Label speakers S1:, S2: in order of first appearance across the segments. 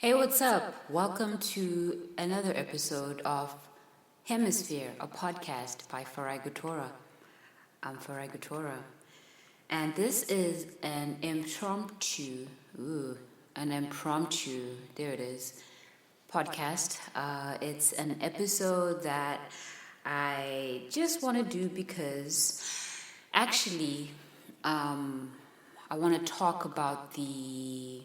S1: Hey, what's up? Welcome to another episode of Hemisphere, a podcast by Farai Gutora. I'm Farai Gutora. And this is an impromptu, there it is, podcast. It's an episode that I just want to do because actually I want to talk about the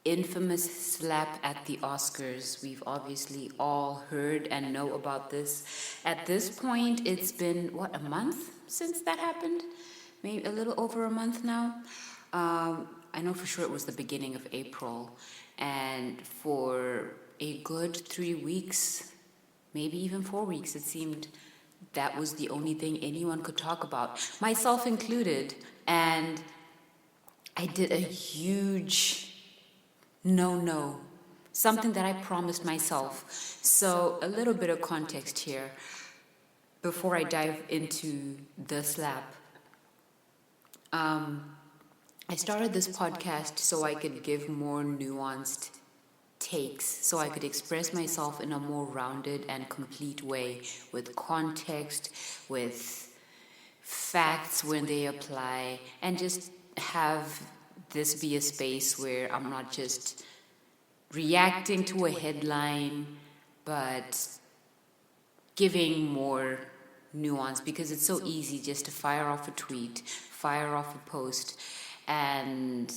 S1: infamous slap at the Oscars. We've obviously all heard and know about this. At this point, it's been, a month since that happened? Maybe a little over a month now. I know for sure it was the beginning of April. And for a good 3 weeks, maybe even 4 weeks, it seemed that was the only thing anyone could talk about, myself included. And I did a huge no, something that I promised myself. So a little bit of context here before I dive into the slap. I started this podcast so I could give more nuanced takes, so I could express myself in a more rounded and complete way, with context, with facts when they apply, and just have this be a space where I'm not just reacting to a headline, but giving more nuance, because it's so easy just to fire off a tweet, fire off a post, and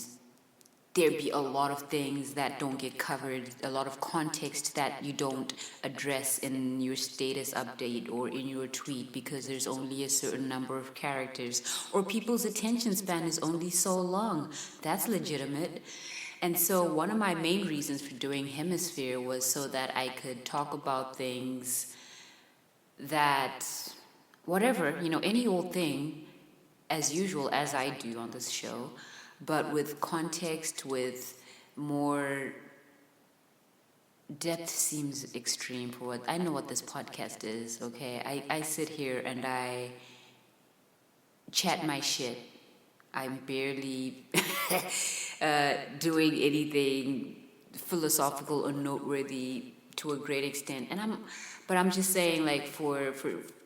S1: there'd be a lot of things that don't get covered, a lot of context that you don't address in your status update or in your tweet, because there's only a certain number of characters, or people's attention span is only so long. That's legitimate. And so one of my main reasons for doing Hemisphere was so that I could talk about things that, any old thing, as usual, as I do on this show, but with context, with more depth. Seems extreme for what I know what this podcast is, okay? I sit here and I chat my shit. I'm barely doing anything philosophical or noteworthy to a great extent. But I'm just saying, like, for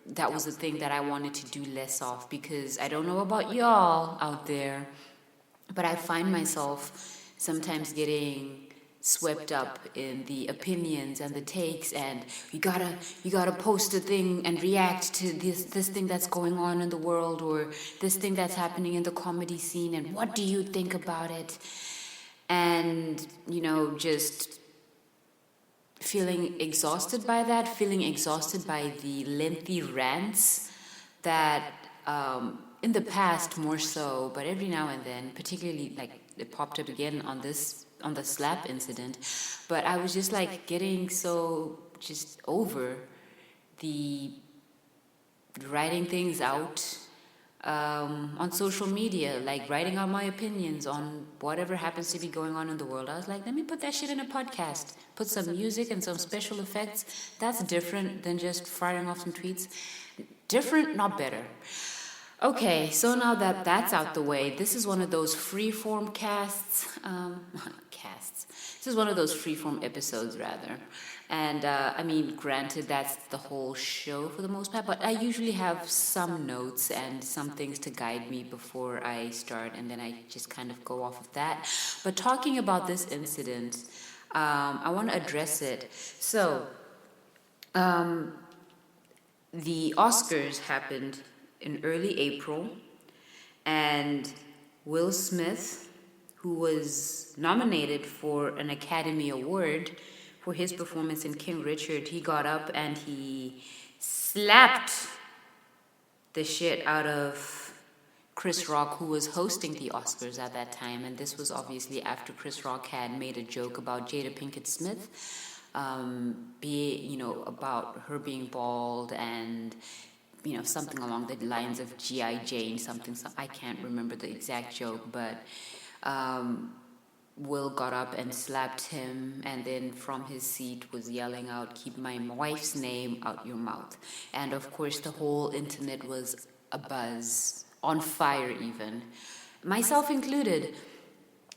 S1: that was the thing that I wanted to do less of, because I don't know about y'all out there, but I find myself sometimes getting swept up in the opinions and the takes, and you gotta post a thing and react to this thing that's going on in the world, or this thing that's happening in the comedy scene, and what do you think about it? And just feeling exhausted by that, feeling exhausted by the lengthy rants that in the past more so, but every now and then, particularly like it popped up again on the slap incident. But I was just like getting so just over the writing things out on social media, like writing out my opinions on whatever happens to be going on in the world. I was like, let me put that shit in a podcast, put some music and some special effects. That's different than just firing off some tweets. Different, not better. Okay, so now that that's out the way, this is one of those free-form casts. This is one of those free-form episodes, rather. And, granted, that's the whole show for the most part, but I usually have some notes and some things to guide me before I start, and then I just kind of go off of that. But talking about this incident, I want to address it. So, the Oscars happened in early April, and Will Smith, who was nominated for an Academy Award for his performance in King Richard, he got up and he slapped the shit out of Chris Rock, who was hosting the Oscars at that time. And this was obviously after Chris Rock had made a joke about Jada Pinkett Smith, about her being bald, and something along the lines of G.I. Jane, something, I can't remember the exact joke, but Will got up and slapped him, and then from his seat was yelling out, "Keep my wife's name out your mouth." And of course the whole internet was abuzz, on fire even, myself included.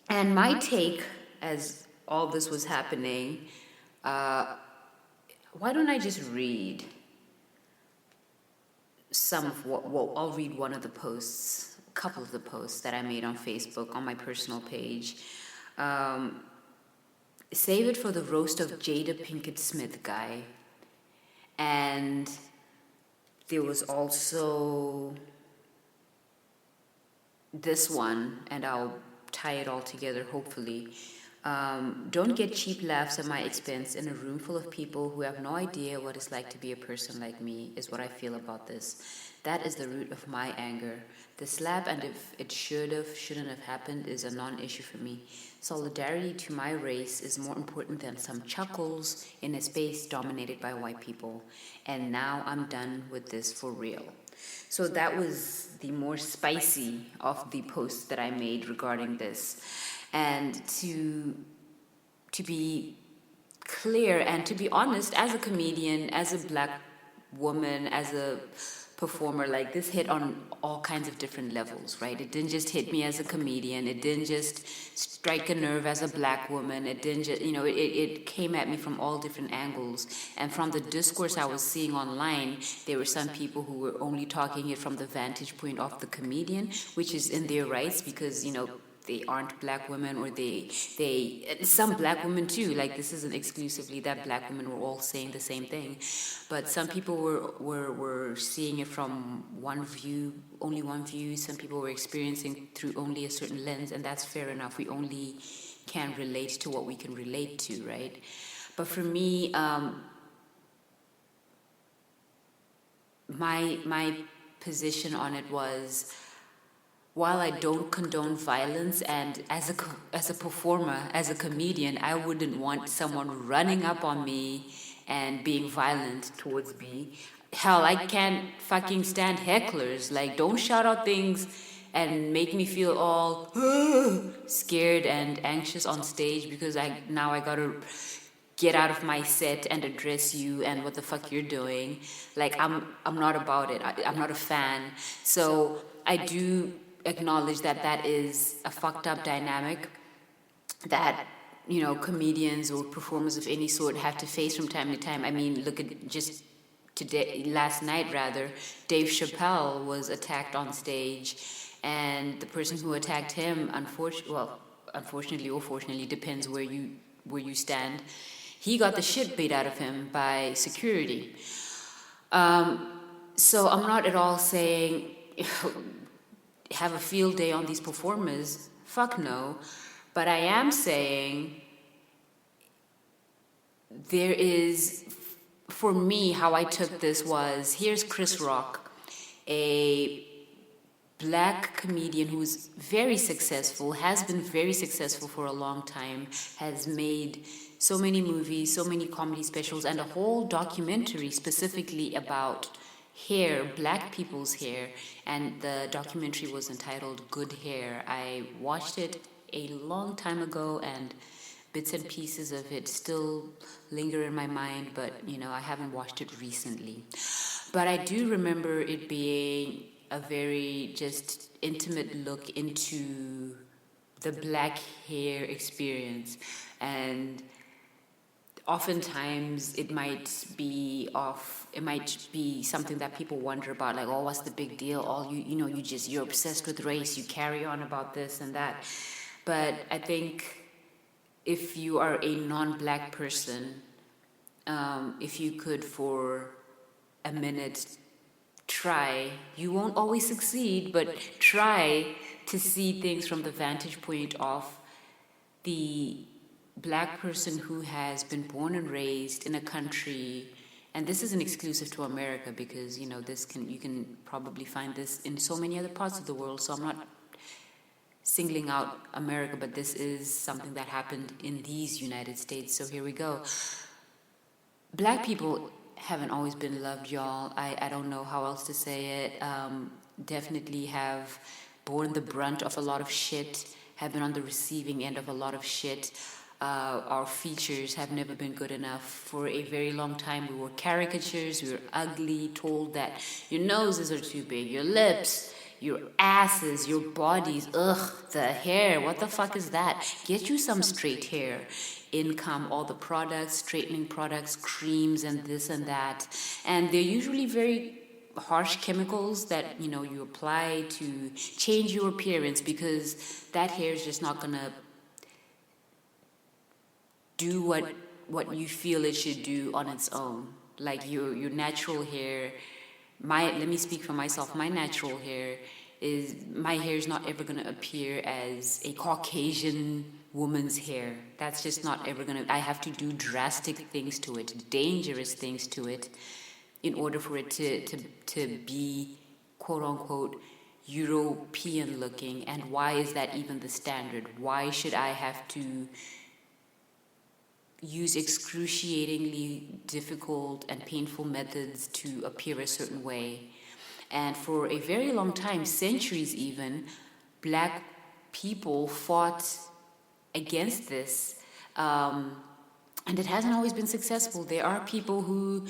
S1: And my take, as all this was happening, why don't I just read some of what I'll read one of the posts, a couple of the posts that I made on Facebook on my personal page. Save it for the roast of Jada Pinkett Smith guy. And there was also this one, and I'll tie it all together hopefully. Don't get cheap laughs at my expense in a room full of people who have no idea what it's like to be a person like me, is what I feel about this. That is the root of my anger. The slap, and if it shouldn't have happened, is a non-issue for me. Solidarity to my race is more important than some chuckles in a space dominated by white people. And now I'm done with this for real. So that was the more spicy of the posts that I made regarding this. And to be clear and to be honest, as a comedian, as a black woman, as a performer, like, this hit on all kinds of different levels, right? It didn't just hit me as a comedian. It didn't just strike a nerve as a black woman. It didn't just, it came at me from all different angles. And from the discourse I was seeing online, there were some people who were only talking it from the vantage point of the comedian, which is in their rights because, they aren't black women, or they some black women too, like, this isn't exclusively that black women were all saying the same thing, but some people were seeing it from one view, only one view. Some people were experiencing through only a certain lens, and that's fair enough. We only can relate to what we can relate to, right? But for me, my position on it was, while I don't condone violence, and as a performer, as a comedian, I wouldn't want someone running up on me and being violent towards me. Hell, I can't fucking stand hecklers. Like, don't shout out things and make me feel all scared and anxious on stage because I gotta get out of my set and address you and what the fuck you're doing. Like, I'm not about it. I'm not a fan. So I do acknowledge that is a fucked up dynamic that comedians or performers of any sort have to face from time to time. I mean, look at just last night rather, Dave Chappelle was attacked on stage, and the person who attacked him, unfortunately or fortunately, depends where you stand, he got the shit beat out of him by security. So I'm not at all saying have a field day on these performers. Fuck no. But I am saying there is, for me, how I took this was, here's Chris Rock, a black comedian who's very successful, has been very successful for a long time, has made so many movies, so many comedy specials, and a whole documentary specifically about hair, black people's hair, and the documentary was entitled Good Hair. I watched it a long time ago, and bits and pieces of it still linger in my mind, but I haven't watched it recently. But I do remember it being a very just intimate look into the black hair experience, and oftentimes it might be something that people wonder about, like, oh, what's the big deal? All you're obsessed with race, you carry on about this and that. But I think if you are a non-black person, if you could for a minute try, you won't always succeed, but try to see things from the vantage point of the black person who has been born and raised in a country, and this isn't exclusive to America because you can probably find this in so many other parts of the world, so I'm not singling out America, but this is something that happened in these United States. So here we go. Black people haven't always been loved, y'all. I don't know how else to say it. Definitely have borne the brunt of a lot of shit, have been on the receiving end of a lot of shit. Our features have never been good enough. For a very long time, we were caricatures, we were ugly, told that your noses are too big, your lips, your asses, your bodies, ugh, the hair, what the fuck is that? Get you some straight hair. Income, all the products, straightening products, creams, and this and that. And they're usually very harsh chemicals that, you know, you apply to change your appearance, because that hair is just not gonna do what you feel it should do on its own. Like your natural hair, let me speak for myself, my natural hair is not ever going to appear as a Caucasian woman's hair. That's just not ever going to, I have to do drastic things to it, dangerous things to it, in order for it to be, quote unquote, European looking. And why is that even the standard? Why should I have to use excruciatingly difficult and painful methods to appear a certain way? And for a very long time, centuries even, black people fought against this. And it hasn't always been successful. There are people who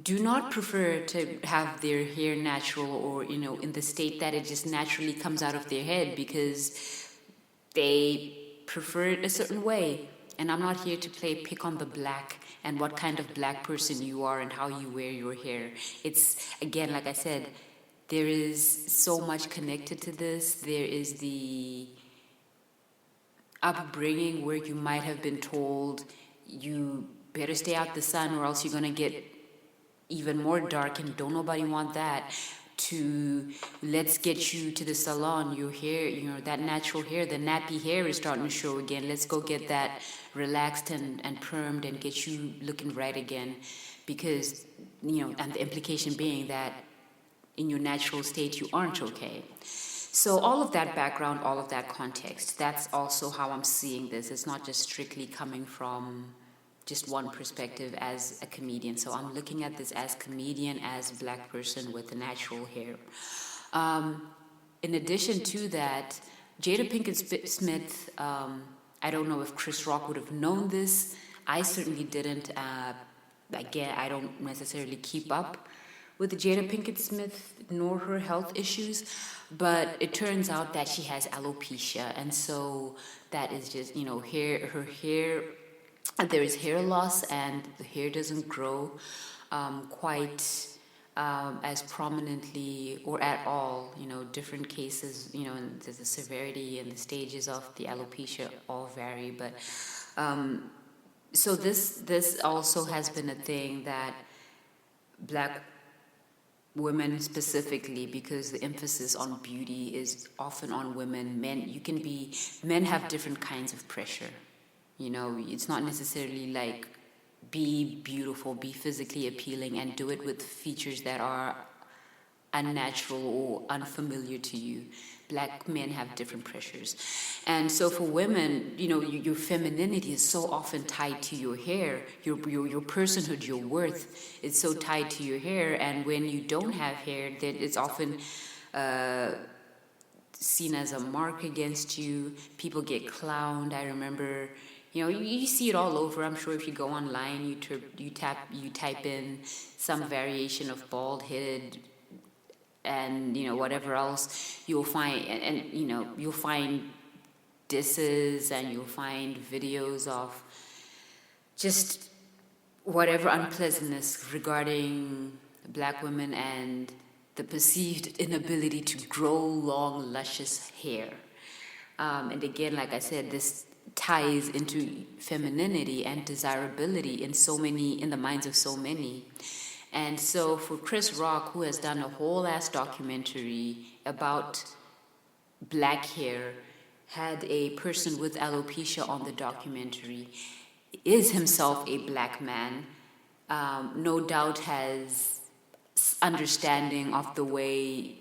S1: do not prefer to have their hair natural, or, you know, in the state that it just naturally comes out of their head, because they prefer it a certain way. And I'm not here to pick on the black and what kind of black person you are and how you wear your hair. It's, again, like I said, there is so much connected to this. There is the upbringing where you might have been told you better stay out the sun or else you're going to get even more dark, and don't nobody want that, to let's get you to the salon, your hair, you know, that natural hair, the nappy hair is starting to show again. Let's go get that relaxed and permed and get you looking right again. Because, you know, and the implication being that in your natural state you aren't okay. So all of that background, all of that context, that's also how I'm seeing this. It's not just strictly coming from just one perspective as a comedian. So I'm looking at this as comedian, as black person with natural hair. In addition to that, Jada Pinkett Smith, I don't know if Chris Rock would have known this. I certainly didn't. Again, I don't necessarily keep up with Jada Pinkett Smith nor her health issues, but it turns out that she has alopecia, and so that is just, you know, her hair, there is hair loss, and the hair doesn't grow quite as prominently or at all. You know, different cases, you know, and the severity and the stages of the alopecia all vary. But so this also has been a thing that black women specifically, because the emphasis on beauty is often on women. Men have different kinds of pressure. You know, it's not necessarily like be beautiful, be physically appealing, and do it with features that are unnatural or unfamiliar to you. Black men have different pressures. And so for women, you know, your femininity is so often tied to your hair. Your personhood, your worth is so tied to your hair. And when you don't have hair, then it's often seen as a mark against you. People get clowned. I remember, you know, you see it all over. I'm sure if you go online, you type in some variation of bald-headed and, you know, whatever else, you'll find, and you know, you'll find disses, and you'll find videos of just whatever unpleasantness regarding black women and the perceived inability to grow long, luscious hair. And again, like I said, this ties into femininity and desirability in the minds of so many. And so for Chris Rock, who has done a whole ass documentary about black hair, had a person with alopecia on the documentary, is himself a black man, no doubt has understanding of the way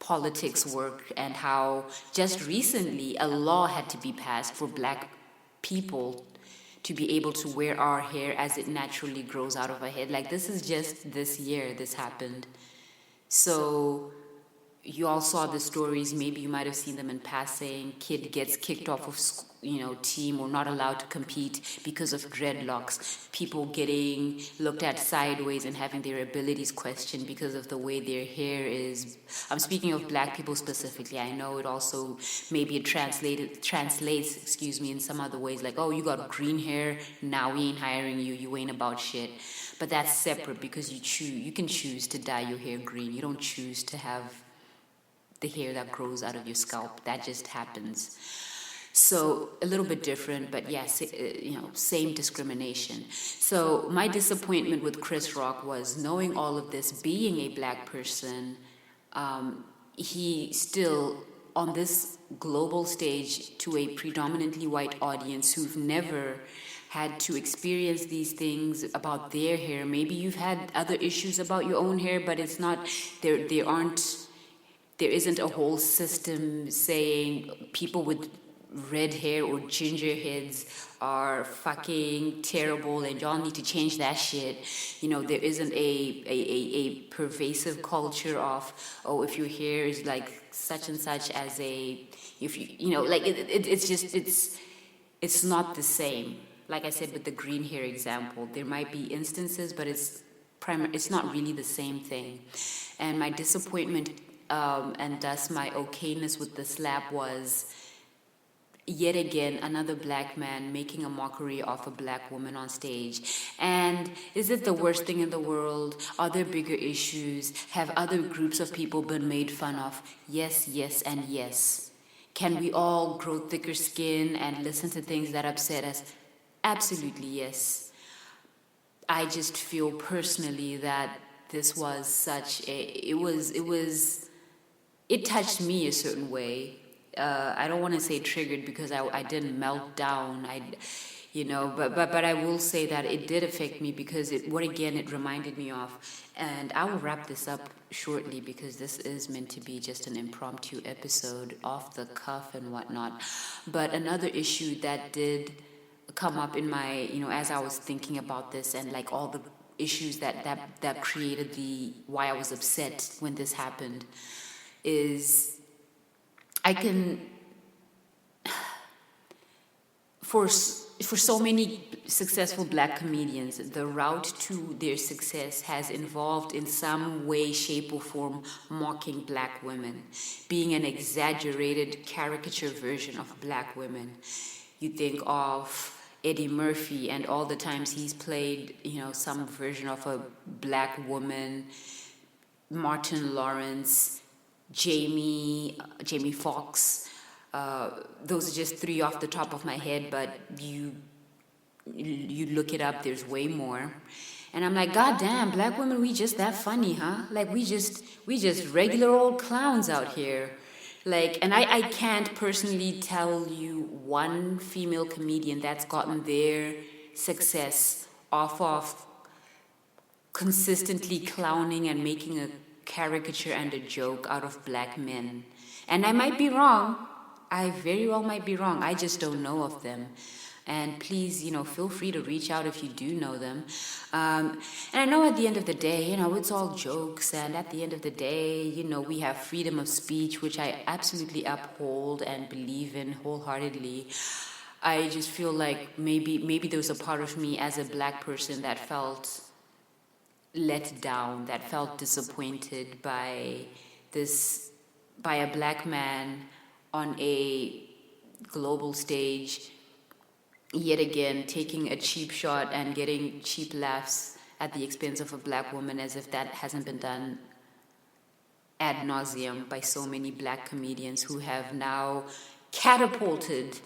S1: politics work, and how just recently a law had to be passed for black people to be able to wear our hair as it naturally grows out of our head. Like, this is just this year this happened. So, you all saw the stories, maybe you might have seen them in passing. Kid gets kicked off of team or not allowed to compete because of dreadlocks. People getting looked at sideways and having their abilities questioned because of the way their hair is. I'm speaking of black people specifically. I know it also maybe it translates in some other ways, like, oh, you got green hair, now we ain't hiring you, you ain't about shit. But that's separate because you can choose to dye your hair green. You don't choose to have the hair that grows out of your scalp. That just happens. So a little bit different, but yes, same discrimination. So my disappointment with Chris Rock was knowing all of this, being a black person, he still, on this global stage to a predominantly white audience who've never had to experience these things about their hair. Maybe you've had other issues about your own hair, but it's not, there isn't a whole system saying people with red hair or ginger heads are fucking terrible and y'all need to change that shit. There isn't a pervasive culture of, oh, if your hair is like such and such as it's not the same. Like I said with the green hair example, there might be instances, but it's not really the same thing. And my disappointment and thus my okayness with the slap was yet again another black man making a mockery of a black woman on stage. And is it the worst thing in the world? Are there bigger issues? Have other groups of people been made fun of? Yes, yes, and yes. Can we all grow thicker skin and listen to things that upset us? Absolutely, yes. I just feel personally that this was it touched me a certain way. I don't want to say triggered because I didn't melt down. But I will say that it did affect me because it reminded me of, and I will wrap this up shortly because this is meant to be just an impromptu episode, off the cuff and whatnot. But another issue that did come up in my, as I was thinking about this and like all the issues that created why I was upset when this happened is for so many successful black comedians, the route to their success has involved in some way, shape, or form mocking black women, being an exaggerated caricature version of black women. You think of Eddie Murphy and all the times he's played, some version of a black woman, Martin Lawrence, Jamie Foxx. Those are just three off the top of my head, but you look it up, there's way more. And I'm like, God damn, black women, we just that funny, huh? Like we just regular old clowns out here. Like, and I can't personally tell you one female comedian that's gotten their success off of consistently clowning and making a caricature and a joke out of black men. And I might be wrong. I very well might be wrong. I just don't know of them. And please, feel free to reach out if you do know them. And I know at the end of the day, it's all jokes. And at the end of the day, we have freedom of speech, which I absolutely uphold and believe in wholeheartedly. I just feel like maybe there was a part of me as a black person that felt let down, that felt disappointed by a black man on a global stage, yet again taking a cheap shot and getting cheap laughs at the expense of a black woman, as if that hasn't been done ad nauseum by so many black comedians who have now catapulted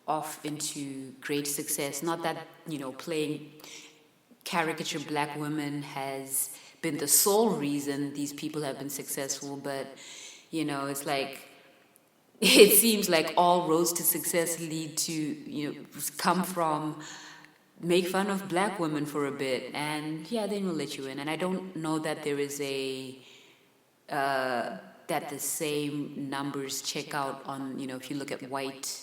S1: off into great success. Not that, playing caricature black women has been the sole reason these people have been successful, but, it's like, it seems like all roads to success lead to, come from make fun of black women for a bit, and then we'll let you in. And I don't know that there is that the same numbers check out on, if you look at white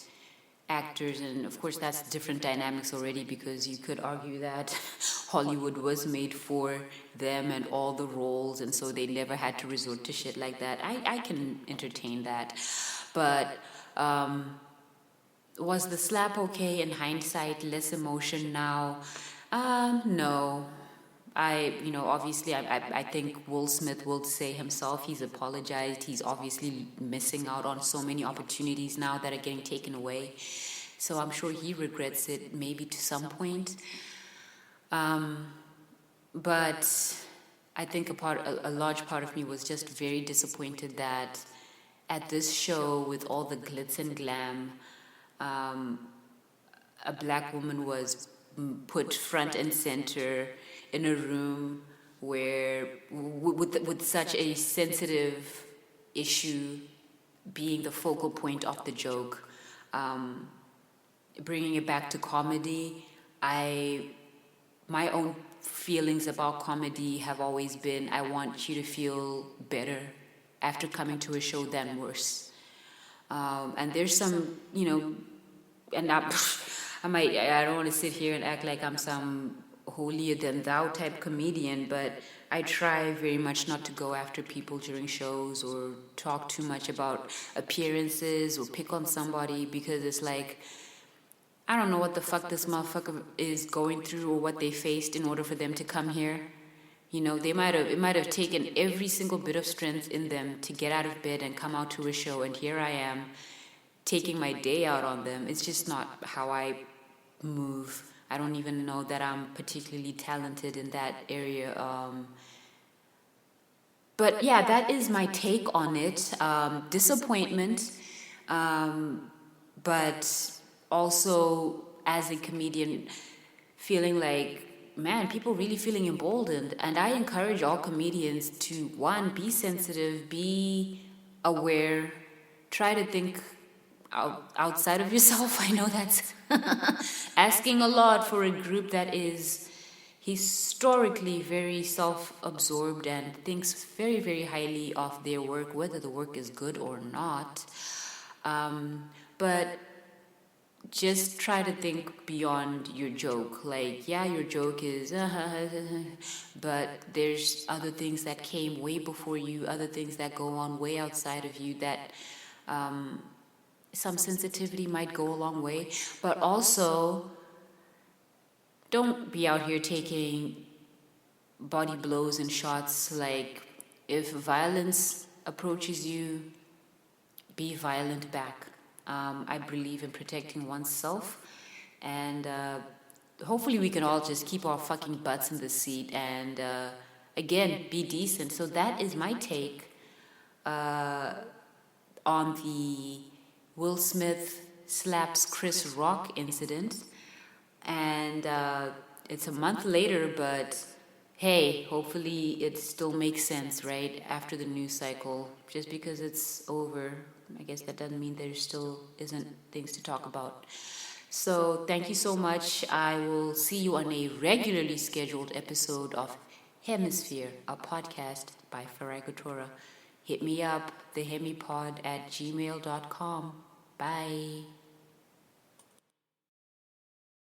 S1: actors, and of course that's different dynamics already, because you could argue that Hollywood was made for them and all the roles, and so they never had to resort to shit like that. I can entertain that. But was the slap okay in hindsight? Less emotion now? No. Obviously, I think Will Smith will say himself he's apologized. He's obviously missing out on so many opportunities now that are getting taken away. So I'm sure he regrets it, maybe to some point. But I think a large part of me was just very disappointed that at this show, with all the glitz and glam, a black woman was put front and center in a room where, with such a sensitive issue being the focal point of the joke, bringing it back to comedy. My own feelings about comedy have always been, I want you to feel better after coming to a show than worse. And there's some, and I don't want to sit here and act like I'm some holier than thou type comedian, but I try very much not to go after people during shows or talk too much about appearances or pick on somebody, because it's like, I don't know what the fuck this motherfucker is going through or what they faced in order for them to come here. It might have taken every single bit of strength in them to get out of bed and come out to a show, and here I am taking my day out on them. It's just not how I move. I don't even know that I'm particularly talented in that area. But yeah, that is my take on it. Disappointment, but also as a comedian, feeling like, man, people really feeling emboldened. And I encourage all comedians to, one, be sensitive, be aware, try to think outside of yourself. I know that's asking a lot for a group that is historically very self-absorbed and thinks very, very highly of their work, whether the work is good or not. But just try to think beyond your joke. Like, yeah, your joke is, but there's other things that came way before you, other things that go on way outside of you that some sensitivity might go a long way. But also, don't be out here taking body blows and shots. Like, if violence approaches you, be violent back. I believe in protecting oneself, and hopefully we can all just keep our fucking butts in the seat and, again, be decent. So that is my take on the Will Smith slaps Chris Rock incident. And it's a month later, but hey, hopefully it still makes sense, right, after the news cycle. Just because it's over, I guess that doesn't mean there still isn't things to talk about. So thank you so much. I will see you on a regularly scheduled episode of Hemisphere, a podcast by Farai Couture. Hit me up, thehemipod@gmail.com. Bye.